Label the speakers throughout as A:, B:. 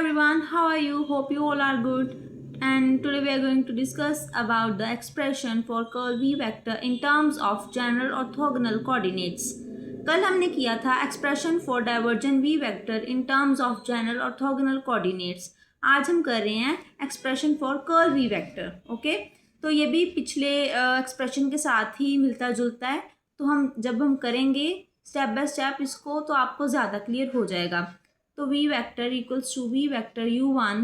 A: everyone, how are you? Hope you all are good. And today we are going to discuss about the expression for curl v vector in terms of general orthogonal coordinates. कल हमने किया था expression for divergent v vector in terms of general orthogonal coordinates. आज हम कर रहे हैं expression for curl v vector. Okay, तो ये भी पिछले एक्सप्रेशन के साथ ही मिलता जुलता है. तो जब हम करेंगे स्टेप बाय स्टेप इसको तो आपको ज़्यादा क्लियर हो जाएगा. तो v vector equals to v vector u1,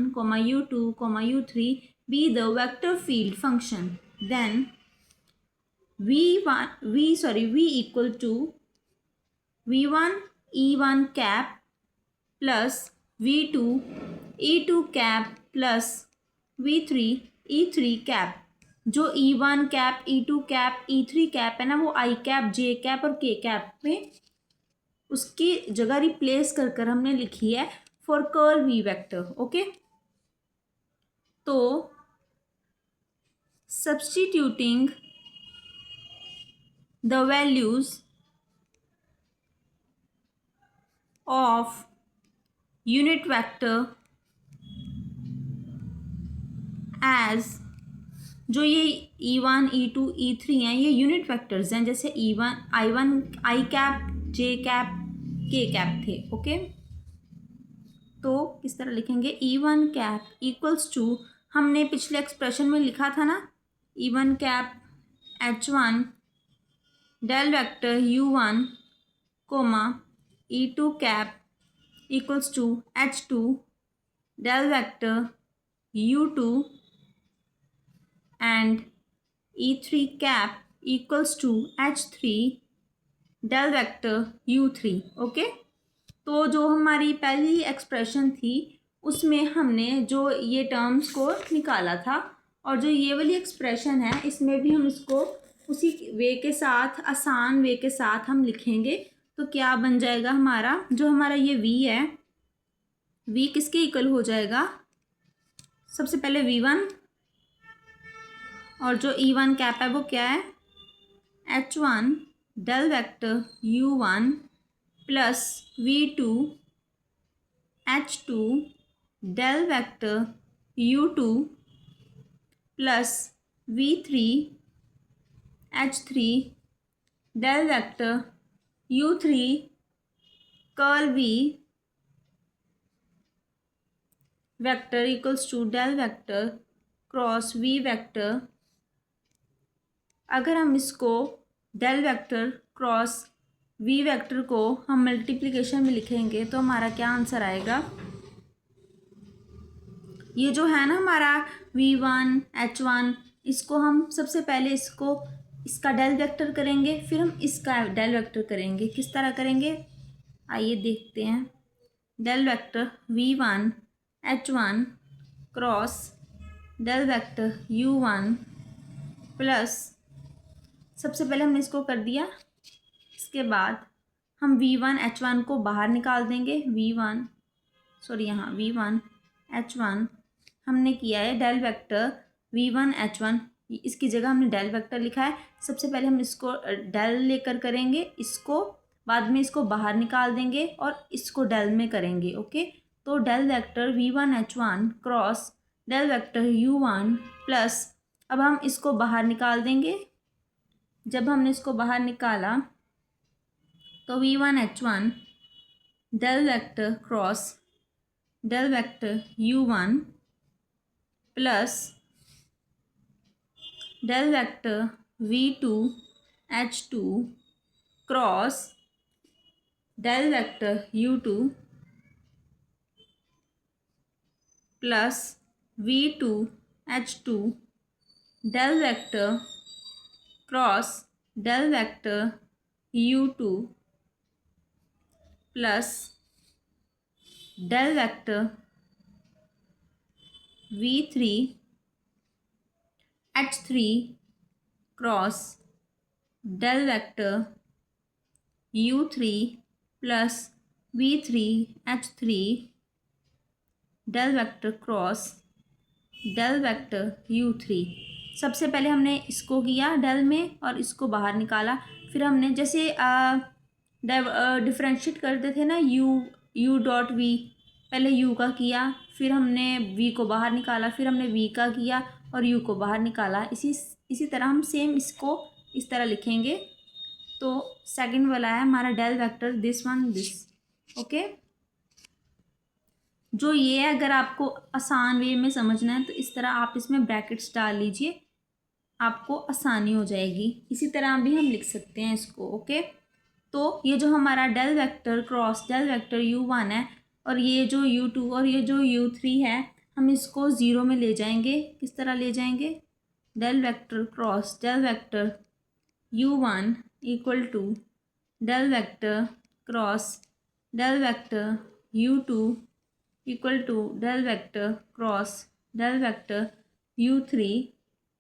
A: u2, u3 be the vector field function. Then v equal to v1 e1 cap plus v2 e2 cap plus v3 e3 cap. जो e1 cap, e2 cap, e3 cap है ना, वो i cap, j cap और k cap में उसकी जगह replace कर कर हमने लिखी है for curl v vector. Okay, तो substituting the values of unit vector as, जो ये e1, e2, e3 हैं, ये यूनिट वेक्टर्स हैं. जैसे e1 i1 i cap, j cap, k cap थे. ओके, तो किस तरह लिखेंगे? e1 कैप इक्वल्स टू, हमने पिछले एक्सप्रेशन में लिखा था ना, e1 cap h1 del vector u1 comma e2 cap equals to h2 del vector u2 and e3 cap equals to h3 del vector u3. Okay, तो जो हमारी पहली एक्सप्रेशन थी उसमें हमने जो ये टर्म्स को निकाला था, और जो ये वाली एक्सप्रेशन है इसमें भी हम इसको उसी वे के साथ, आसान वे के साथ हम लिखेंगे. तो क्या बन जाएगा हमारा, जो हमारा ये v है, v किसके इक्वल हो जाएगा? सबसे पहले v1, और जो e1 कैप है वो क्या है? h1 del vector u1 plus v2 h2 del vector u2 plus v3 h3 del vector u3 curl v vector equals to del vector cross v vector. अगर हम इसको del vector cross v vector को हम multiplication में लिखेंगे तो हमारा क्या आंसर आएगा? ये जो है ना हमारा v1 h1, इसको हम सबसे पहले इसका डेल वेक्टर करेंगे, फिर हम इसका डेल वेक्टर करेंगे. किस तरह करेंगे आइए देखते हैं. Del vector v1 h1 cross del vector u1 plus, सबसे पहले हमने इसको कर दिया, इसके बाद हम v1 h1 को बाहर निकाल देंगे. यहाँ v1 h1 हमने किया है डेल वेक्टर v1 h1, इसकी जगह हमने डेल वेक्टर लिखा है. सबसे पहले हम इसको डेल लेकर करेंगे, इसको बाद में इसको बाहर निकाल देंगे और इसको डेल में करेंगे. ओके, तो del vector v1 h1 cross del vector u1 plus, अब हम इसको बाहर निकाल देंगे. जब हमने इसको बाहर निकाला तो v1 h1 del vector cross del vector u1 plus del vector v2 h2 cross del vector u2 plus v2 h2 del vector cross del vector u2 plus del vector v3 h3 cross del vector u3 plus v3 h3 del vector cross del vector u3. सबसे पहले हमने इसको किया del में और इसको बाहर निकाला. फिर हमने जैसे डिफरेंशिएट करते थे ना u डॉट v, पहले u का किया, फिर हमने v को बाहर निकाला, फिर हमने v का किया और u को बाहर निकाला। इसी तरह हम सेम इसको इस तरह लिखेंगे। तो सेकंड वाला है हमारा del vector this one this. Okay, जो ये है अगर आपको आसान वे में समझना है तो इस तरह आप इसमें ब्रैकेट्स डाल लीजिए, आपको आसानी हो जाएगी। इसी तरह भी हम लिख सकते हैं इसको। ओके, तो ये जो हमारा del vector cross del vector u1 है और ये जो u2 और ये जो u3 है, हम इसको ज़ीरो में ले जाएंगे। किस तरह ले जाएंगे? Del vector cross del vector u1 equal to del vector cross del vector u2 equal to del vector cross del vector u3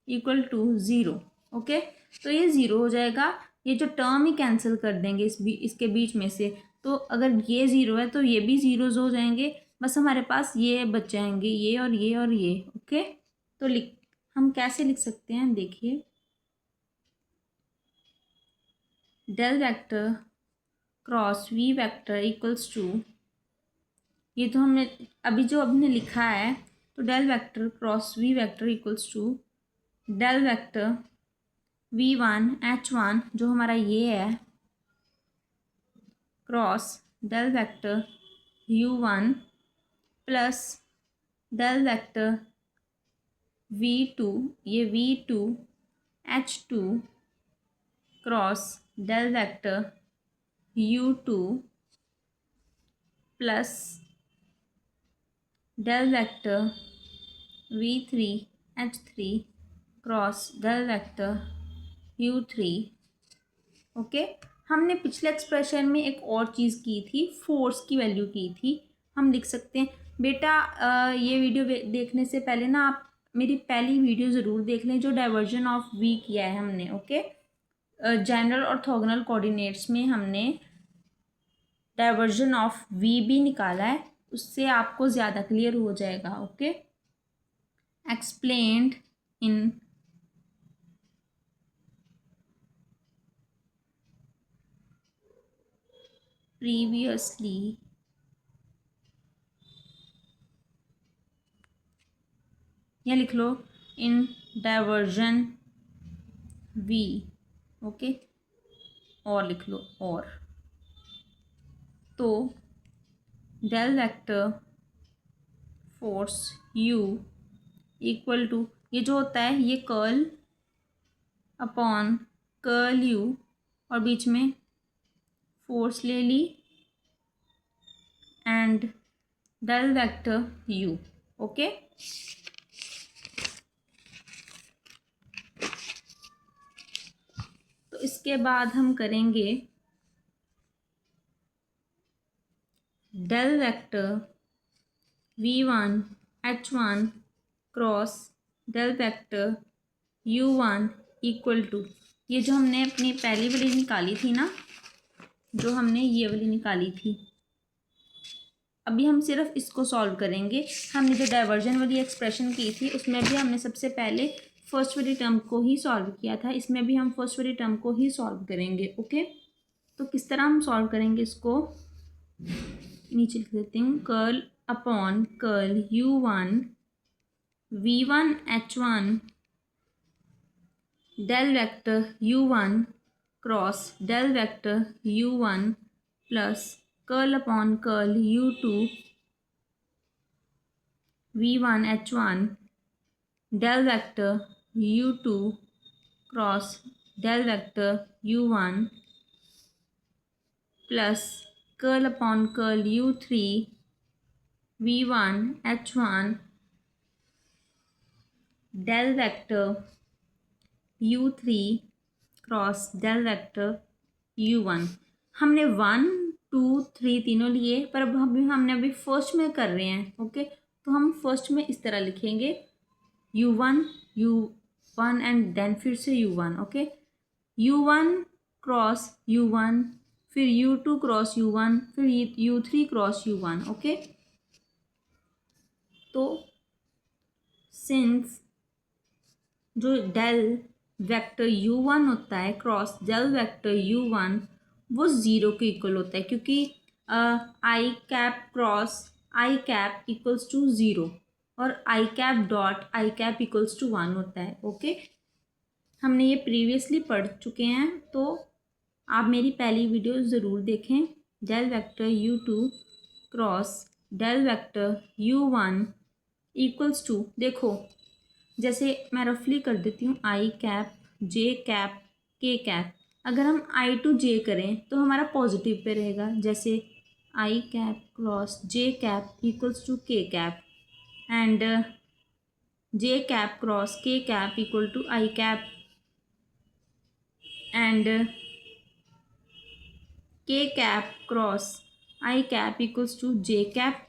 A: equal to zero. Okay, तो ये ज़ीरो हो जाएगा, ये जो टर्म ही कैंसिल कर देंगे इसके बीच में से। तो अगर ये ज़ीरो है तो ये भी ज़ीरोज़ हो जाएंगे, बस हमारे पास ये बच जाएंगे, ये और ये और ये। ओके, तो हम कैसे लिख सकते हैं, देखिए del vector cross V vector equals to, ये तो हमने अभी लिखा है, तो del vector cross V vector equals to del vector v1 h1 जो हमारा ये है cross del vector u1 plus del vector v2, ये v2 h2 cross del vector u2 plus del vector v3 h3 cross del vector u3। Okay, हमने पिछले expression में एक और चीज़ की थी, फोर्स की वैल्यू की थी। हम लिख सकते हैं बेटा, ये वीडियो देखने से पहले ना आप मेरी पहली वीडियो ज़रूर देख लें जो डाइवर्जन ऑफ वी किया है हमने। ओके, जनरल ऑर्थोगोनल कोऑर्डिनेट्स में हमने डाइवर्जन ऑफ वी भी निकाला है, उससे आपको ज़्यादा क्लियर हो जाएगा। ओके, एक्सप्लेन्ड इन previously या लिख लो इन डाइवर्जन v। ओके, और लिख लो और, तो del vector force u equal to, ये जो होता है ये कर्ल अपॉन कर्ल u और बीच में फोर्स ले ली and del vector u। Okay, तो इसके बाद हम करेंगे del vector v1 h1 cross del vector u1 equal to, ये जो हमने अपनी पहली वाली निकाली थी ना, जो हमने ये वाली निकाली थी, अभी हम सिर्फ इसको सॉल्व करेंगे। हमने जो डाइवर्जन वाली एक्सप्रेशन की थी उसमें भी हमने सबसे पहले फर्स्ट वाली टर्म को ही सॉल्व किया था, इसमें भी हम फर्स्ट वाली टर्म को ही सॉल्व करेंगे। ओके, तो किस तरह हम सॉल्व करेंगे इसको, नीचे लिख देती हूँ, curl upon curl u1 v1 h1 del vector u1 cross del vector u1 plus curl upon curl u2 v1 h1 del vector u2 cross del vector u1 plus curl upon curl u3 v1 h1 del vector u3 cross del vector u1। हमने 1 2 3 तीनों लिए, पर अब हमने अभी first में कर रहे हैं। ओके, तो हम फर्स्ट में इस तरह लिखेंगे u1 एंड देन फिर से u1। Okay, u1 cross u1, फिर u2 क्रॉस u1, फिर u3 क्रॉस u1। ओके, तो सिंस जो डेल वेक्टर u1 होता है क्रॉस डेल वेक्टर u1 वो ज़ीरो के इक्वल होता है, क्योंकि i cap cross i cap equals to 0 और i cap dot i cap equals to 1 होता है। ओके, हमने ये प्रीवियसली पढ़ चुके हैं, तो आप मेरी पहली वीडियो ज़रूर देखें। Del vector u2 cross del vector u1 इक्वल्स टू, देखो जैसे मैं रफली कर देती हूँ, I cap J cap K cap. अगर हम आई टू जे करें तो हमारा पॉजिटिव पे रहेगा, जैसे i cap cross j cap equals to k cap and j cap cross k cap equal to i cap and k cap cross i cap equals to j cap.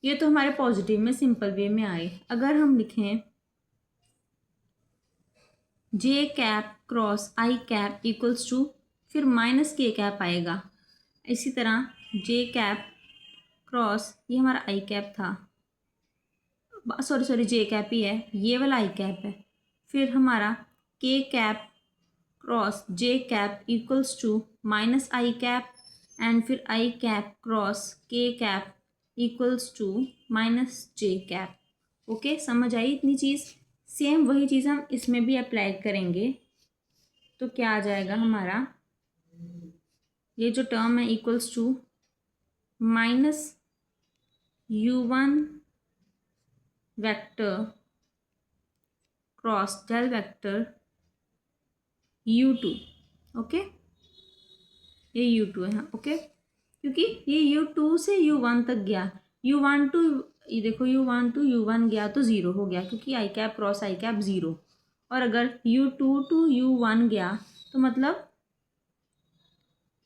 A: ये तो हमारे positive में simple way में आए। अगर हम लिखें j cap cross i cap equals to, फिर माइनस के कैप आएगा। इसी तरह जे कैप क्रॉस, ये हमारा आई कैप था, सॉरी जे कैप ही है, ये वाला आई कैप है। फिर हमारा k cap cross j cap equals to minus i cap and फिर i cap cross k cap equals to minus j cap. Okay, समझ आई इतनी चीज़। सेम वही चीज़ हम इसमें भी अप्लाई करेंगे, तो क्या आ जाएगा हमारा, ये जो टर्म है equals to minus u1 vector cross del vector u2। Okay, ये u2 है, हाँ ओके, क्योंकि ये u2 से u1 तक गया, u1 टू, ये देखो u1 टू u1 गया तो 0 हो गया, क्योंकि i cap cross i cap 0। और अगर u2 टू u1 गया तो मतलब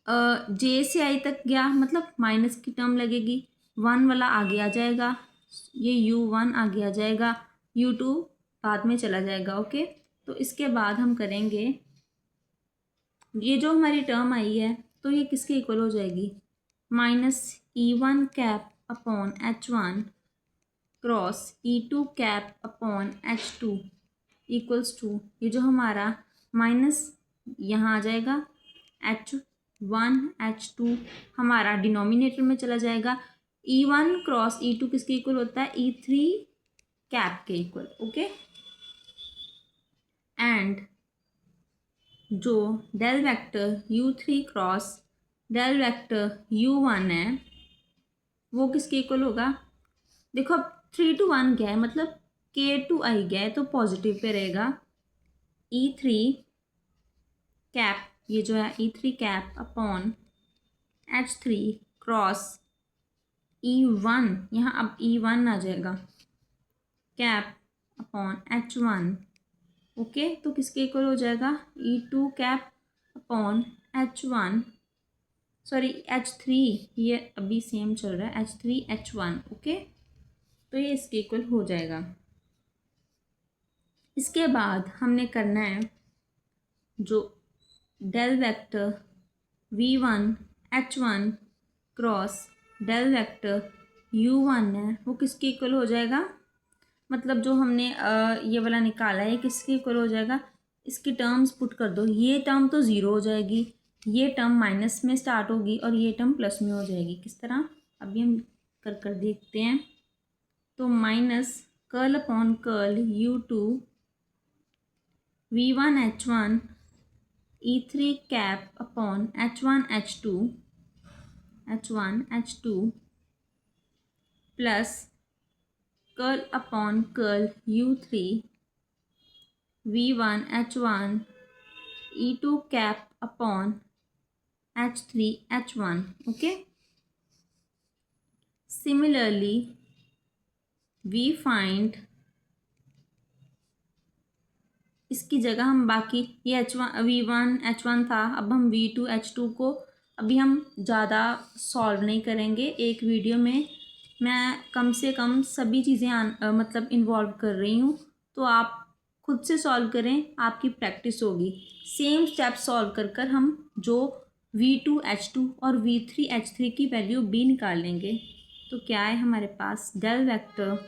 A: जे से आई तक गया, मतलब माइनस की टर्म लगेगी, 1 वाला आगे आ जाएगा, ये u1 आगे आ जाएगा, u2 बाद में चला जाएगा। ओके, तो इसके बाद हम करेंगे, ये जो हमारी टर्म आई है तो ये किसके इक्वल हो जाएगी, minus e1 cap upon h1 cross e2 cap upon h2 equals to, ये जो हमारा माइनस यहाँ आ जाएगा, h1 h2 हमारा डिनोमिनेटर में चला जाएगा। e1 क्रॉस e2 किसके इक्वल होता है, e3 कैप के इक्वल। ओके, एंड जो del vector u3 cross del vector u1 है वो किसके इक्वल होगा, देखो अब 3 to 1 गया है, मतलब k to i गया है, तो पॉजिटिव पे रहेगा। e3 कैप, ये जो है e3 cap upon h3 cross e1, यहाँ अब e1 आ जाएगा, कैप अपॉन h1। ओके, तो किसके इक्वल हो जाएगा, e2 cap upon h1, sorry h3, ये अभी सेम चल रहा है, h3 h1। ओके, तो ये इसके इक्वल हो जाएगा। इसके बाद हमने करना है जो del vector v1 h1 cross del vector u1 है वो किसके इक्वल हो जाएगा, मतलब जो हमने ये वाला निकाला है किसके इक्वल हो जाएगा, इसकी टर्म्स पुट कर दो, ये टर्म तो 0 हो जाएगी, ये टर्म माइनस में स्टार्ट होगी और ये टर्म प्लस में हो जाएगी। किस तरह, अभी हम कर देखते हैं। तो minus curl upon curl u2 v1 h1 e3 cap upon h1 h2 plus curl upon curl u3 v1 h1 e2 cap upon h3 h1। Okay, similarly we find, इसकी जगह हम बाकी ये v1 h1 था, अब हम v2 h2 को अभी हम ज़्यादा सॉल्व नहीं करेंगे। एक वीडियो में मैं कम से कम सभी चीज़ें मतलब इन्वॉल्व कर रही हूँ, तो आप खुद से सॉल्व करें, आपकी प्रैक्टिस होगी। सेम स्टेप सॉल्व कर हम जो v2 h2 और v3 h3 की वैल्यू भी निकाल लेंगे। तो क्या है हमारे पास, del vector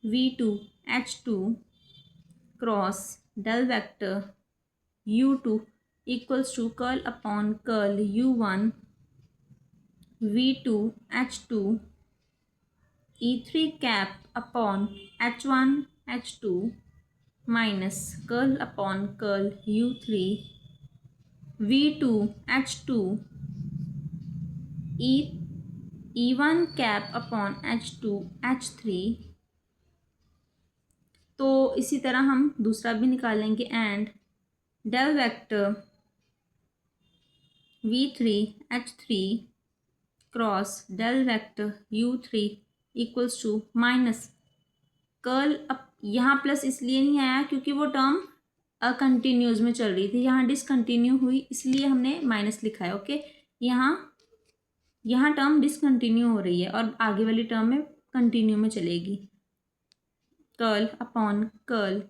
A: v2 h2 cross del vector u2 equals to curl upon curl u1 v2 h2 E3 cap upon H1 H2 minus curl upon curl U3 V2 H2 E1 cap upon H2 H3। तो इसी तरह हम दूसरा भी निकालेंगे and del vector V3 H3 cross del vector U3 equals to minus curl up, यहाँ plus इसलिए नहीं आया क्योंकि वो टर्म कंटिन्यूज में चल रही थी, यहाँ डिसकंटिन्यू हुई इसलिए हमने माइनस लिखा है। ओके, यहाँ टर्म डिसकंटिन्यू हो रही है और आगे वाली टर्म में कंटिन्यू में चलेगी। Curl upon curl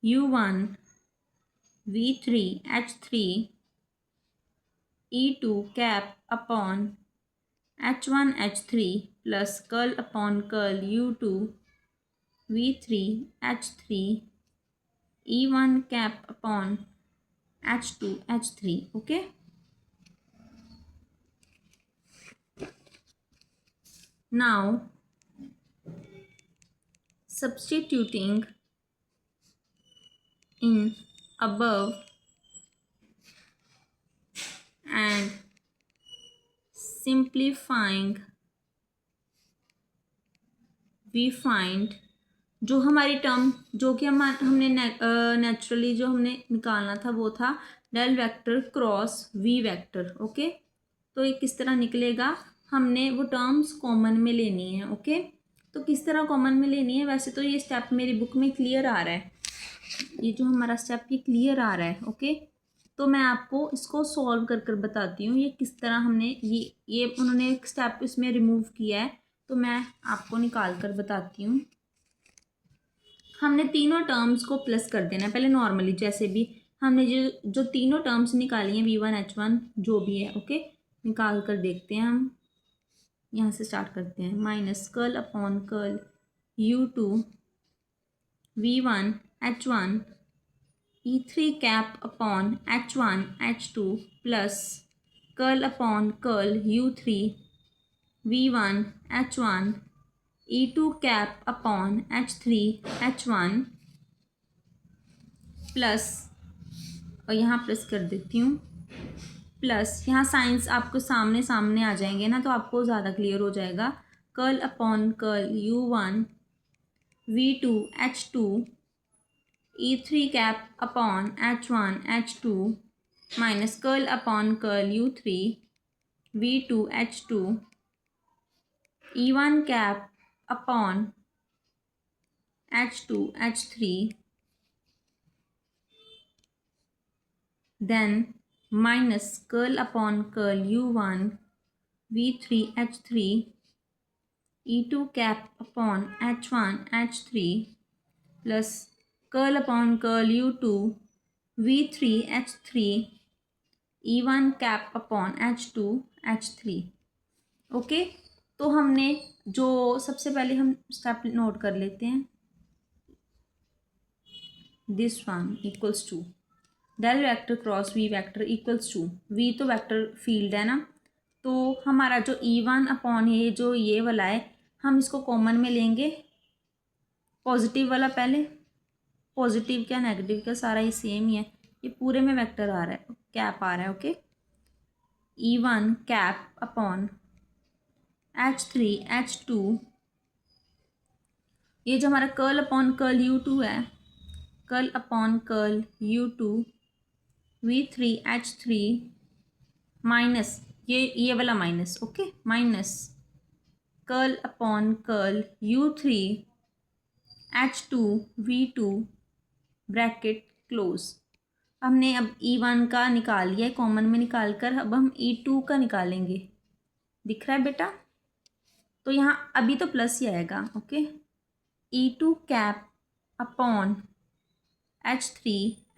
A: U1 V3 H3 E2 cap upon H1 H3 plus curl upon curl U2 V3 H3 E1 cap upon H2 H3। Okay, now substituting in above and simplifying we find जो हमारी term जो कि हमने naturally जो हमने निकालना था वो था del vector cross V vector. Okay, तो ये किस तरह निकलेगा, हमने वो टर्म्स कॉमन में लेनी है। ओके, तो किस तरह कॉमन में लेनी है, वैसे तो ये स्टेप मेरी बुक में क्लियर आ रहा है, ये जो हमारा स्टेप ये क्लियर आ रहा है। ओके, तो मैं आपको इसको सॉल्व कर कर बताती हूँ ये किस तरह हमने ये उन्होंने एक स्टेप इसमें रिमूव किया है, तो मैं आपको निकाल कर बताती हूँ। हमने तीनों टर्म्स को प्लस कर देना है पहले नॉर्मली, जैसे भी हमने जो तीनों टर्म्स निकाली हैं V1 H1 जो भी है। ओके, निकाल कर देखते हैं हम, यहाँ से स्टार्ट करते हैं। Minus curl upon curl U2 V1 H1 E3 cap upon H1 H2 plus curl upon curl U3 V1 H1 E2 cap upon H3 H1 plus, और यहाँ प्लस कर देती हूँ, प्लस यहाँ साइंस आपको सामने सामने आ जाएंगे ना तो आपको ज़्यादा क्लियर हो जाएगा। Curl upon curl U1 V2 H2 E3 cap upon H1 H2 minus curl upon curl U3 V2 H2 E1 cap upon H2 H3 then minus curl upon curl U1 V3 H3 E2 cap upon H1 H3 plus curl upon curl U2 V3 H3 E1 cap upon H2 H3। Okay, तो हमने जो सबसे पहले हम step note कर लेते हैं, this one equals to del vector cross V vector equals to, V तो वेक्टर फील्ड है ना, तो हमारा जो E1 अपॉन ये जो ये वाला है हम इसको कॉमन में लेंगे, पॉजिटिव वाला पहले, पॉजिटिव क्या नेगेटिव क्या सारा ही सेम ही है, ये पूरे में वेक्टर आ रहा है, कैप आ रहा है। Okay, E1 cap upon H3 H2, ये जो हमारा कर्ल अपॉन कर्ल U2 है, curl upon curl U2 V3 H3 minus ये वाला minus. Okay, minus curl upon curl U3 H2 V2 bracket close. हमने अब E1 का निकाल लिया है कॉमन में निकाल कर, अब हम E2 का निकालेंगे, दिख रहा है बेटा, तो यहाँ अभी तो प्लस ही आएगा। Okay, E2 cap upon H3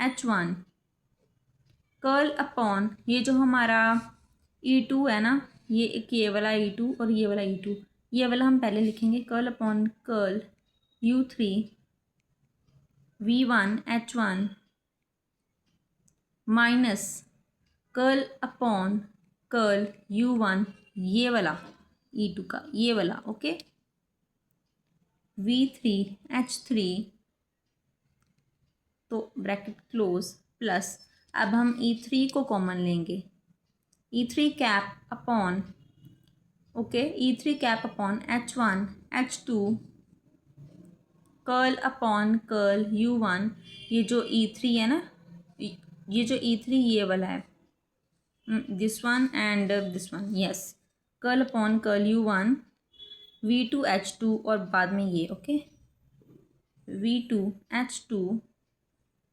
A: H1 curl upon ये जो हमारा E2 है ना, ये एक ये वाला E2 और ये वाला E2, ये वाला हम पहले लिखेंगे, curl upon curl U3 V1 H1 minus curl upon curl U1 ये वाला E2 का ये वाला। ओके, V3H3, तो ब्रैकेट क्लोज, प्लस अब हम E3 को कॉमन लेंगे, E3 cap upon, okay, E3 cap upon H1H2 curl upon curl U1, ये जो E3 है ना, ये जो E3 ये वाला है, this one and this one, yes, curl upon curl U1 V2H2 और बाद में ये, okay, V2H2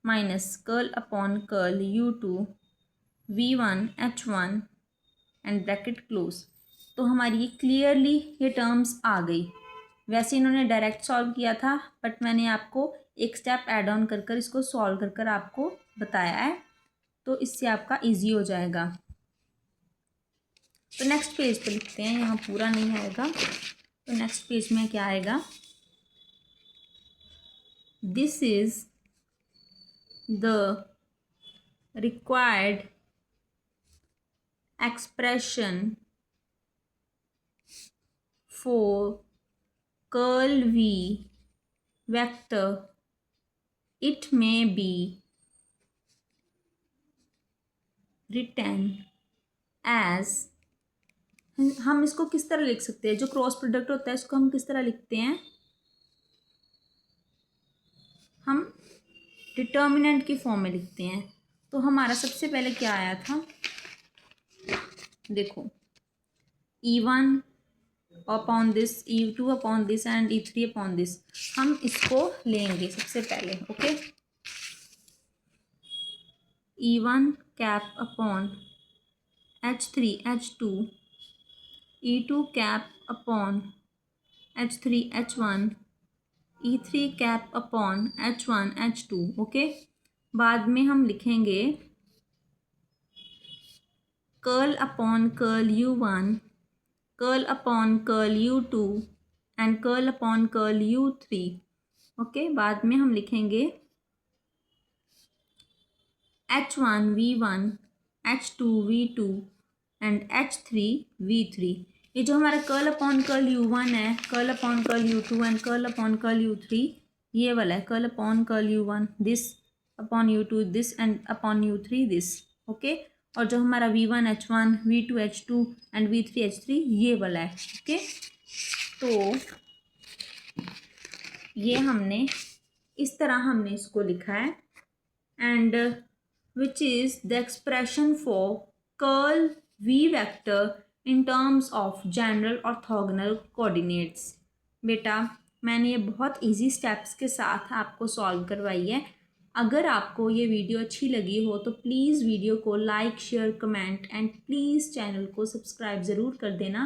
A: minus curl upon curl U2 V1H1 and bracket close. तो हमारी ये क्लियरली ये टर्म्स आ गई। वैसे इन्होंने डायरेक्ट सॉल्व किया था, बट मैंने आपको एक स्टेप ऐड ऑन कर कर इसको सॉल्व कर कर आपको बताया है, तो इससे आपका इजी हो जाएगा। तो नेक्स्ट पेज पे लिखते हैं, यहाँ पूरा नहीं आएगा, तो नेक्स्ट पेज में क्या आएगा, this is the required expression for curl V vector. It may be written as, हम इसको किस तरह लिख सकते हैं, जो क्रॉस प्रोडक्ट होता है इसको हम किस तरह लिखते हैं, हम डिटर्मिनेंट की फॉर्म में लिखते हैं। तो हमारा सबसे पहले क्या आया था, देखो, E1 upon this, E2 upon this and E3 upon this, हम इसको लेंगे सबसे पहले, okay, E1 cap upon H3H2, E2 cap upon H3H1, E3 cap upon H1H2, okay. बाद में हम लिखेंगे curl upon curl U1, curl upon curl U2 and curl upon curl U3, okay. बाद में हम लिखेंगे H1 V1, H2 V2 and H3 V3। ये जो हमारा कर्ल अपॉन कर्ल U1 है, curl upon curl U2 and curl upon curl U3, ये वाला है curl upon curl U1 this upon U2 this and upon U3 this, okay. और जो हमारा V1 H1 V2 H2 and V3 H3 ये वाला है, ओके। तो ये हमने इस तरह हमने इसको लिखा है, and which is the expression for curl V vector in terms of general orthogonal coordinates. बेटा मैंने ये बहुत इजी स्टेप्स के साथ आपको सॉल्व करवाई है। अगर आपको ये वीडियो अच्छी लगी हो तो प्लीज़ वीडियो को like share comment and please channel को सब्सक्राइब ज़रूर कर देना,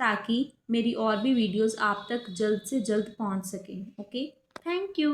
A: ताकि मेरी और भी वीडियोस आप तक जल्द से जल्द पहुंच सकें। Okay, thank you.